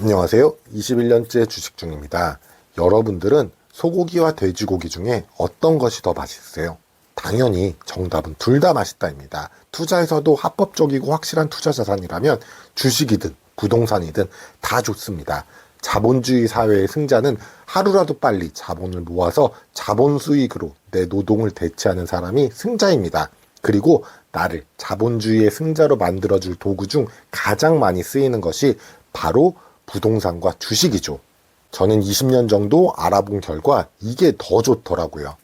안녕하세요. 21년째 주식 중입니다. 여러분들은 소고기와 돼지고기 중에 어떤 것이 더 맛있으세요? 당연히 정답은 둘 다 맛있다입니다. 투자에서도 합법적이고 확실한 투자 자산이라면 주식이든 부동산이든 다 좋습니다. 자본주의 사회의 승자는 하루라도 빨리 자본을 모아서 자본 수익으로 내 노동을 대체하는 사람이 승자입니다. 그리고 나를 자본주의의 승자로 만들어줄 도구 중 가장 많이 쓰이는 것이 바로 부동산과 주식이죠. 저는 20년 정도 알아본 결과 이게 더 좋더라고요.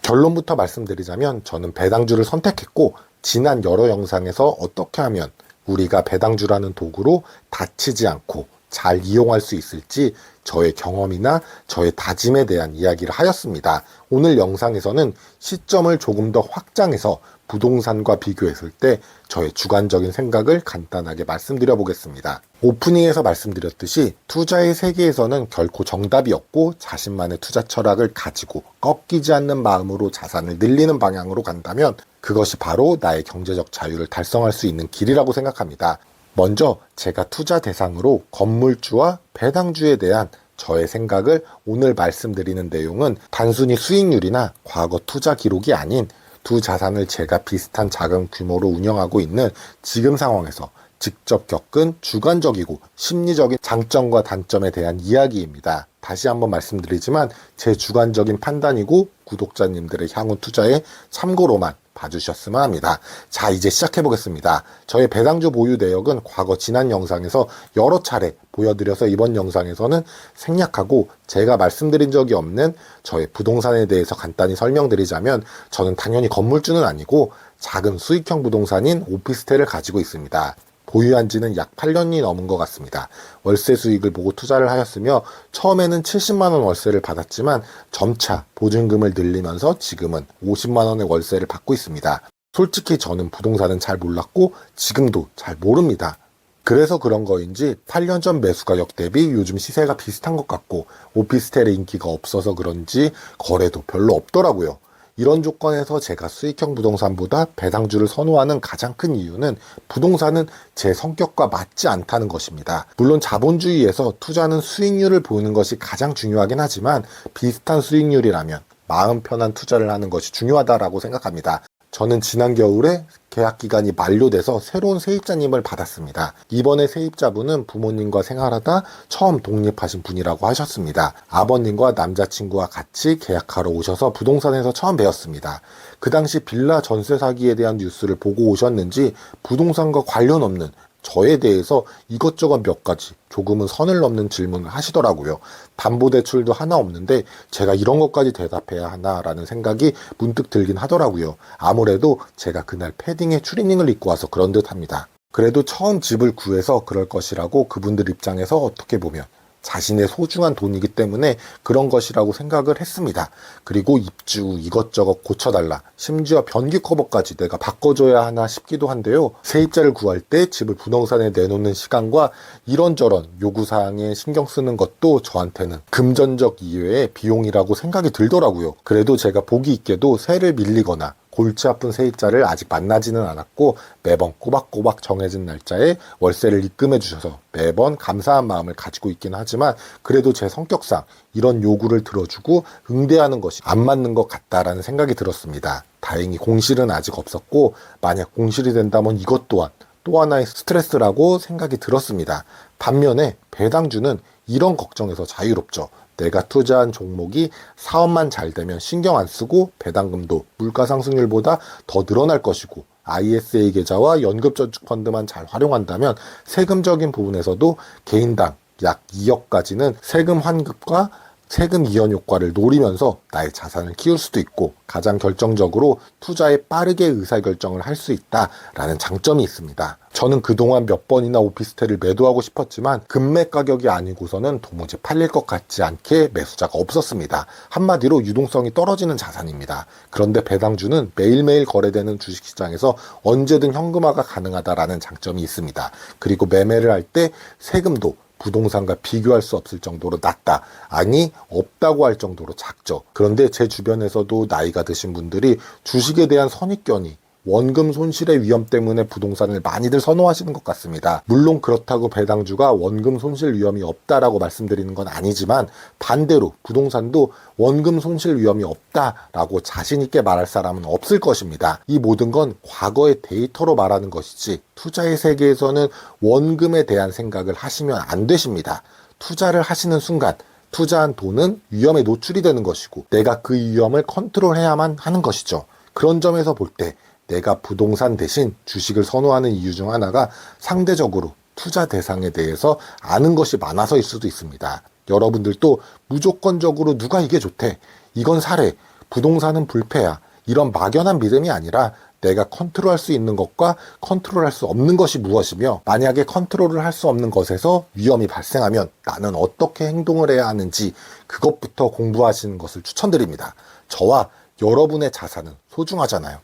결론부터 말씀드리자면 저는 배당주를 선택했고, 지난 여러 영상에서 어떻게 하면 우리가 배당주라는 도구로 다치지 않고 잘 이용할 수 있을지 저의 경험이나 저의 다짐에 대한 이야기를 하였습니다. 오늘 영상에서는 시점을 조금 더 확장해서 부동산과 비교했을 때 저의 주관적인 생각을 간단하게 말씀드려 보겠습니다. 오프닝에서 말씀드렸듯이 투자의 세계에서는 결코 정답이 없고, 자신만의 투자 철학을 가지고 꺾이지 않는 마음으로 자산을 늘리는 방향으로 간다면 그것이 바로 나의 경제적 자유를 달성할 수 있는 길이라고 생각합니다. 먼저 제가 투자 대상으로 건물주와 배당주에 대한 저의 생각을 오늘 말씀드리는 내용은 단순히 수익률이나 과거 투자 기록이 아닌 두 자산을 제가 비슷한 작은 규모로 운영하고 있는 지금 상황에서 직접 겪은 주관적이고 심리적인 장점과 단점에 대한 이야기입니다. 다시 한번 말씀드리지만 제 주관적인 판단이고 구독자님들의 향후 투자에 참고로만 봐주셨으면 합니다. 자, 이제 시작해 보겠습니다. 저의 배당주 보유 내역은 과거 지난 영상에서 여러 차례 보여드려서 이번 영상에서는 생략하고, 제가 말씀드린 적이 없는 저의 부동산에 대해서 간단히 설명드리자면, 저는 당연히 건물주는 아니고 작은 수익형 부동산인 오피스텔을 가지고 있습니다. 보유한 지는 약 8년이 넘은 것 같습니다. 월세 수익을 보고 투자를 하였으며, 처음에는 70만 원 월세를 받았지만 점차 보증금을 늘리면서 지금은 50만 원의 월세를 받고 있습니다. 솔직히 저는 부동산은 잘 몰랐고 지금도 잘 모릅니다. 그래서 그런 거인지 8년 전 매수 가격 대비 요즘 시세가 비슷한 것 같고, 오피스텔의 인기가 없어서 그런지 거래도 별로 없더라고요. 이런 조건에서 제가 수익형 부동산보다 배당주를 선호하는 가장 큰 이유는 부동산은 제 성격과 맞지 않다는 것입니다. 물론 자본주의에서 투자는 수익률을 보는 것이 가장 중요하긴 하지만, 비슷한 수익률이라면 마음 편한 투자를 하는 것이 중요하다고 생각합니다. 저는 지난 겨울에 계약기간이 만료돼서 새로운 세입자님을 받았습니다. 이번에 세입자분은 부모님과 생활하다 처음 독립하신 분이라고 하셨습니다. 아버님과 남자친구와 같이 계약하러 오셔서 부동산에서 처음 배웠습니다. 그 당시 빌라 전세 사기에 대한 뉴스를 보고 오셨는지 부동산과 관련 없는 저에 대해서 이것저것 몇 가지 조금은 선을 넘는 질문을 하시더라고요. 담보대출도 하나 없는데 제가 이런 것까지 대답해야 하나라는 생각이 문득 들긴 하더라고요. 아무래도 제가 그날 패딩에 추리닝을 입고 와서 그런 듯 합니다. 그래도 처음 집을 구해서 그럴 것이라고 그분들 입장에서 어떻게 보면 자신의 소중한 돈이기 때문에 그런 것이라고 생각을 했습니다. 그리고 입주 이것저것 고쳐달라, 심지어 변기 커버까지 내가 바꿔줘야 하나 싶기도 한데요. 세입자를 구할 때 집을 부동산에 내놓는 시간과 이런저런 요구사항에 신경 쓰는 것도 저한테는 금전적 이외의 비용이라고 생각이 들더라고요. 그래도 제가 보기 있게도 세를 밀리거나 골치 아픈 세입자를 아직 만나지는 않았고, 매번 꼬박꼬박 정해진 날짜에 월세를 입금해 주셔서 매번 감사한 마음을 가지고 있긴 하지만, 그래도 제 성격상 이런 요구를 들어주고 응대하는 것이 안 맞는 것 같다라는 생각이 들었습니다. 다행히 공실은 아직 없었고, 만약 공실이 된다면 이것 또한 또 하나의 스트레스라고 생각이 들었습니다. 반면에 배당주는 이런 걱정에서 자유롭죠. 내가 투자한 종목이 사업만 잘 되면 신경 안 쓰고 배당금도 물가 상승률보다 더 늘어날 것이고, ISA 계좌와 연금저축펀드만 잘 활용한다면 세금적인 부분에서도 개인당 약 2억까지는 세금 환급과 세금 이연 효과를 노리면서 나의 자산을 키울 수도 있고, 가장 결정적으로 투자에 빠르게 의사결정을 할 수 있다라는 장점이 있습니다. 저는 그동안 몇 번이나 오피스텔을 매도하고 싶었지만 금매 가격이 아니고서는 도무지 팔릴 것 같지 않게 매수자가 없었습니다. 한마디로 유동성이 떨어지는 자산입니다. 그런데 배당주는 매일매일 거래되는 주식시장에서 언제든 현금화가 가능하다라는 장점이 있습니다. 그리고 매매를 할 때 세금도 부동산과 비교할 수 없을 정도로 낮다, 아니 없다고 할 정도로 작죠. 그런데 제 주변에서도 나이가 드신 분들이 주식에 대한 선입견이 원금 손실의 위험 때문에 부동산을 많이들 선호하시는 것 같습니다. 물론 그렇다고 배당주가 원금 손실 위험이 없다라고 말씀드리는 건 아니지만 반대로 부동산도 원금 손실 위험이 없다라고 자신 있게 말할 사람은 없을 것입니다. 이 모든 건 과거의 데이터로 말하는 것이지 투자의 세계에서는 원금에 대한 생각을 하시면 안 되십니다. 투자를 하시는 순간 투자한 돈은 위험에 노출이 되는 것이고 내가 그 위험을 컨트롤해야만 하는 것이죠. 그런 점에서 볼 때 내가 부동산 대신 주식을 선호하는 이유 중 하나가 상대적으로 투자 대상에 대해서 아는 것이 많아서일 수도 있습니다. 여러분들도 무조건적으로 누가 이게 좋대, 이건 사래, 부동산은 불패야, 이런 막연한 믿음이 아니라 내가 컨트롤할 수 있는 것과 컨트롤할 수 없는 것이 무엇이며 만약에 컨트롤을 할 수 없는 것에서 위험이 발생하면 나는 어떻게 행동을 해야 하는지 그것부터 공부하시는 것을 추천드립니다. 저와 여러분의 자산은 소중하잖아요.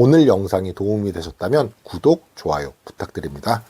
오늘 영상이 도움이 되셨다면 구독, 좋아요 부탁드립니다.